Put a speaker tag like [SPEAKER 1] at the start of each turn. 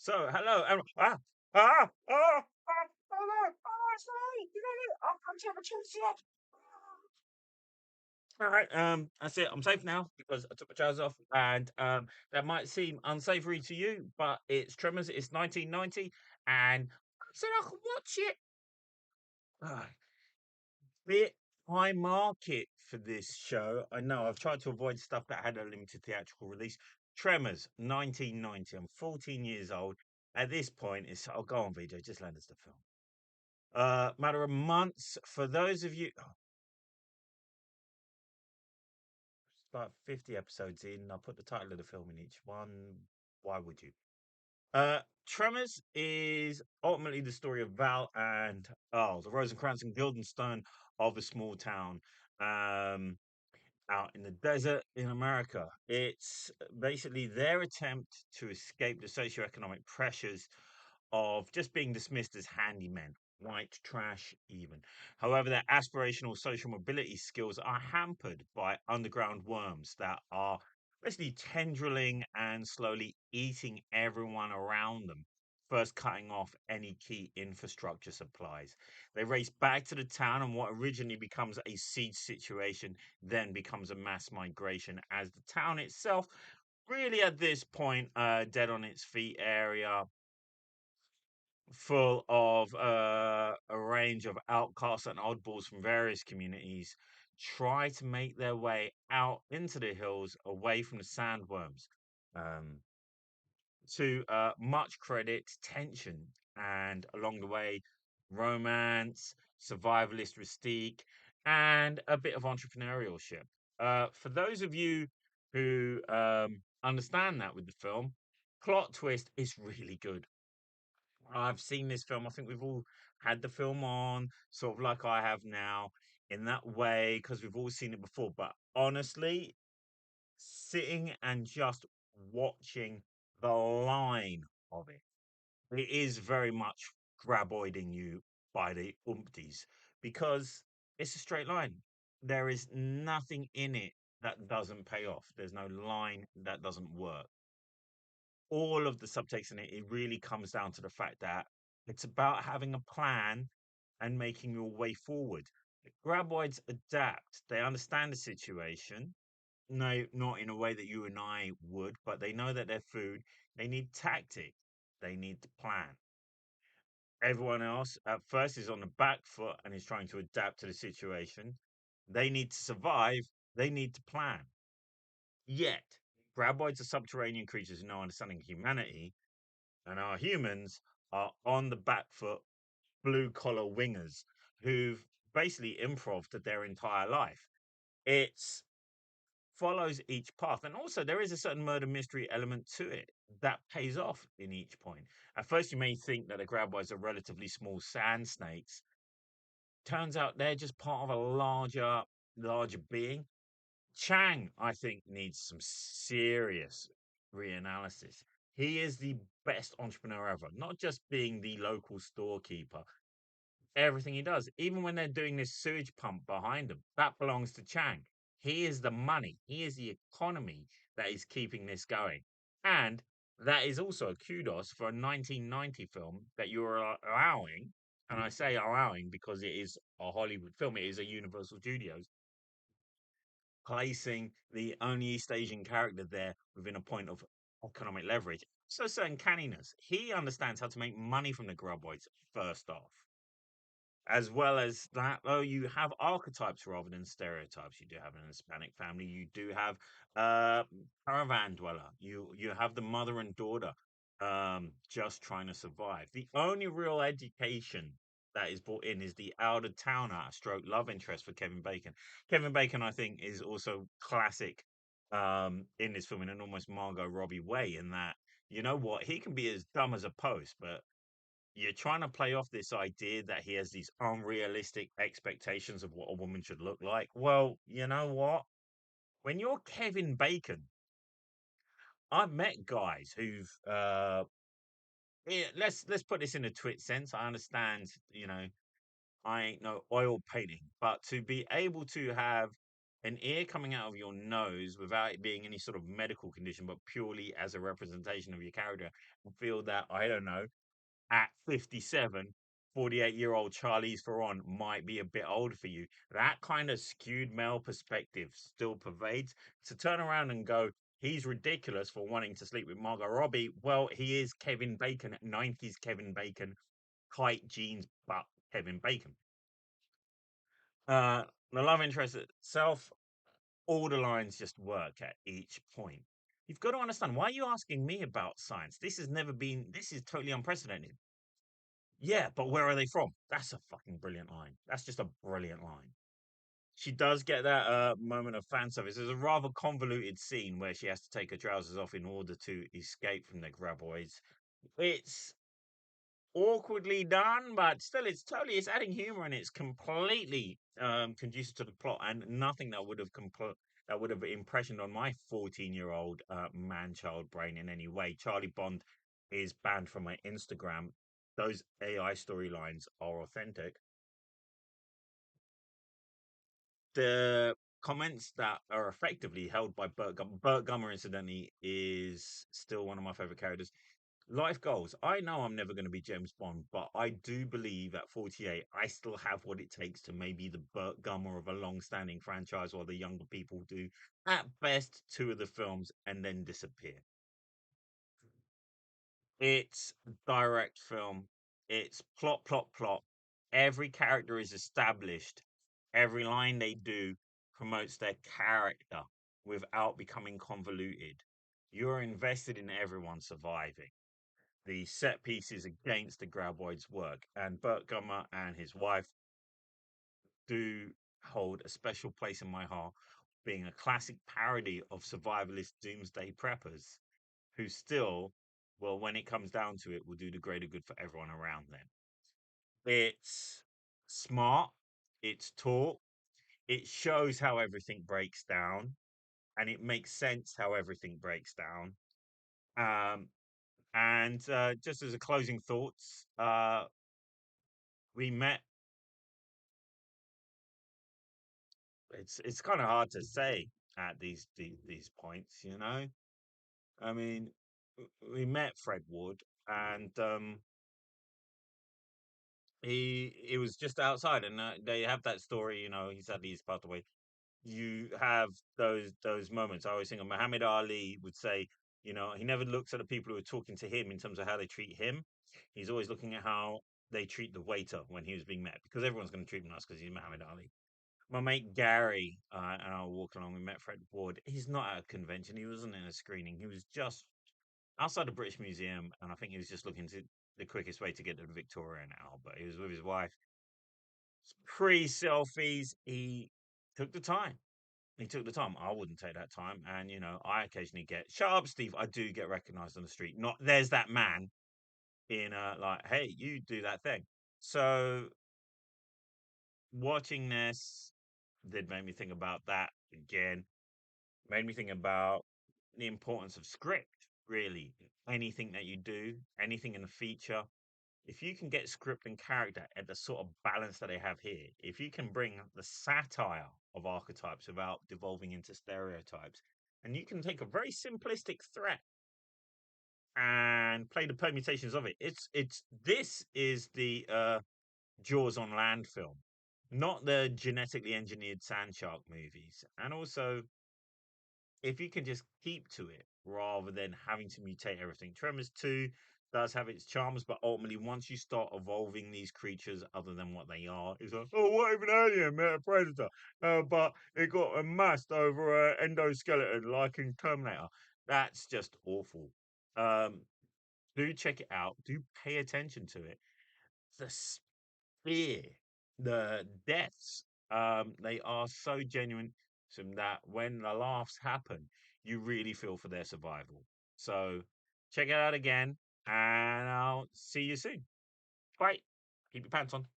[SPEAKER 1] So, hello, and hello, sorry, you know, I'm temperature yet. All right, that's it. I'm safe now because I took my trousers off, and that might seem unsavory to you, but it's Tremors. It's 1990, and so I can watch it. Ah, bit high market for this show. I know I've tried to avoid stuff that had a limited theatrical release. Tremors, 1990. I'm 14 years old. At this point, it's go on, VJ, just lend us the film. Matter of months for those of you. Oh, it's about 50 episodes in. I'll put the title of the film in each one. Why would you? Tremors is ultimately the story of Val and the Rosencrantz and Guildenstern of a small town. Um, Out in the desert in America. It's basically their attempt to escape the socioeconomic pressures of just being dismissed as handymen, white trash, even. However, their aspirational social mobility skills are hampered by underground worms that are basically tendriling and slowly eating everyone around them, first cutting off any key infrastructure supplies. They race back to the town, and what originally becomes a siege situation then becomes a mass migration as the town itself, really at this point, dead on its feet area, full of a range of outcasts and oddballs from various communities, try to make their way out into the hills away from the sandworms. Um, to much credit, tension, and along the way, romance, survivalist mystique, and a bit of entrepreneurship. For those of you who understand that with the film, plot twist is really good. I've seen this film. I think we've all had the film on, sort of like I have now, in that way, because we've all seen it before. But honestly, sitting and just watching the line of it, it is very much graboiding you by the umpties because it's a straight line. There is nothing in it that doesn't pay off. There's no line that doesn't work. All of the subtext in it, it really comes down to the fact that it's about having a plan and making your way forward. The graboids adapt, they understand the situation. No, not in a way that you and I would, but they know that their food, they need tactic, they need to plan. Everyone else at first is on the back foot and is trying to adapt to the situation. They need to survive, they need to plan. Yet, graboids are subterranean creatures with no understanding of humanity, and our humans are on the back foot, blue collar wingers who've basically improved their entire life. It follows each path, and also there is a certain murder mystery element to it that pays off in each point. At first, you may think that the graboids are relatively small sand snakes. Turns out they're just part of a larger being. Chang, I think, needs some serious reanalysis. He is the best entrepreneur ever, not just being the local storekeeper. Everything he does, even when they're doing this sewage pump behind him, that belongs to Chang. He is the money, he is the economy that is keeping this going. And that is also a kudos for a 1990 film that you are allowing, and I say allowing because it is a Hollywood film, it is a Universal Studios, placing the only East Asian character there within a point of economic leverage. So certain canniness. He understands how to make money from the graboids, first off. As well as that, though, you have archetypes rather than stereotypes. You do have an Hispanic family. You do have uh, caravan dweller. You have the mother and daughter just trying to survive. The only real education that is brought in is the elder towner stroke love interest for Kevin Bacon. Kevin Bacon, I think, is also classic in this film in an almost Margot Robbie way. In that, you know what, he can be as dumb as a post, but you're trying to play off this idea that he has these unrealistic expectations of what a woman should look like. Well, you know what? When you're Kevin Bacon, I've met guys who've let's put this in a twit sense. I understand, I ain't no oil painting, but to be able to have An ear coming out of your nose without it being any sort of medical condition, but purely as a representation of your character, I feel that, I don't know, at 57, 48-year-old Charlize Theron might be a bit old for you. That kind of skewed male perspective still pervades. To turn around and go, he's ridiculous for wanting to sleep with Margot Robbie. Well, he is Kevin Bacon, 90s Kevin Bacon, tight jeans, but Kevin Bacon. Uh, the love interest itself, all the lines just work at each point. You've got to understand, why are you asking me about science? This is totally unprecedented. Yeah, but where are they from? That's a fucking brilliant line. That's just a brilliant line. She does get that moment of fan service. There's a rather convoluted scene where she has to take her trousers off in order to escape from the graboids. It's awkwardly done, but still, it's adding humor and it's completely conducive to the plot, and nothing that would have impressioned on my 14-year-old man-child brain in any way. Charlie Bond is banned from my Instagram. Those AI storylines are authentic. The comments that are effectively held by Burt Gummer, incidentally, is still one of my favorite characters. Life goals. I know I'm never going to be James Bond, but I do believe at 48, I still have what it takes to maybe the Burt Gummer of a long-standing franchise, while the younger people do at best two of the films and then disappear. It's direct film. It's plot, plot, plot. Every character is established. Every line they do promotes their character without becoming convoluted. You're invested in everyone surviving. The set pieces against the graboids work, and Burt Gummer and his wife do hold a special place in my heart, being a classic parody of survivalist doomsday preppers who still, well, when it comes down to it, will do the greater good for everyone around them. It's smart, it's taught, it shows how everything breaks down, and it makes sense how everything breaks down. Um, and just as a closing thoughts, we met. It's kind of hard to say at these points, you know. I mean, we met Fred Wood, and he was just outside, and they have that story. You know, he sadly he's passed away. You have those moments. I always think of Muhammad Ali would say, you know, he never looks at the people who are talking to him in terms of how they treat him. He's always looking at how they treat the waiter when he was being met, because everyone's going to treat him nice because he's Muhammad Ali. My mate Gary and I were walking along. We met Fred Ward. He's not at a convention. He wasn't in a screening. He was just outside the British Museum, and I think he was just looking to the quickest way to get to the Victoria and Albert. He was with his wife. Pre selfies, he took the time. He took the time. I wouldn't take that time, and you know, I occasionally get shut up, Steve. I do get recognised on the street. Not there's that man in like, hey, you do that thing. So watching this did make me think about that again. Made me think about the importance of script, really. Anything that you do, anything in a feature, if you can get script and character at the sort of balance that they have here, if you can bring the satire of archetypes without devolving into stereotypes, and you can take a very simplistic threat and play the permutations of it. It's this is the Jaws on land film, not the genetically engineered sand shark movies. And also, if you can just keep to it rather than having to mutate everything. Tremors 2 does have its charms, but ultimately, once you start evolving these creatures other than what they are, it's like, oh, what if an alien met a predator? But it got amassed over an endoskeleton like in Terminator. That's just awful. Um, do check it out. Do pay attention to it. The fear, the deaths, they are so genuine from that when the laughs happen, you really feel for their survival. So check it out again, and I'll see you soon. Bye. Keep your pants on.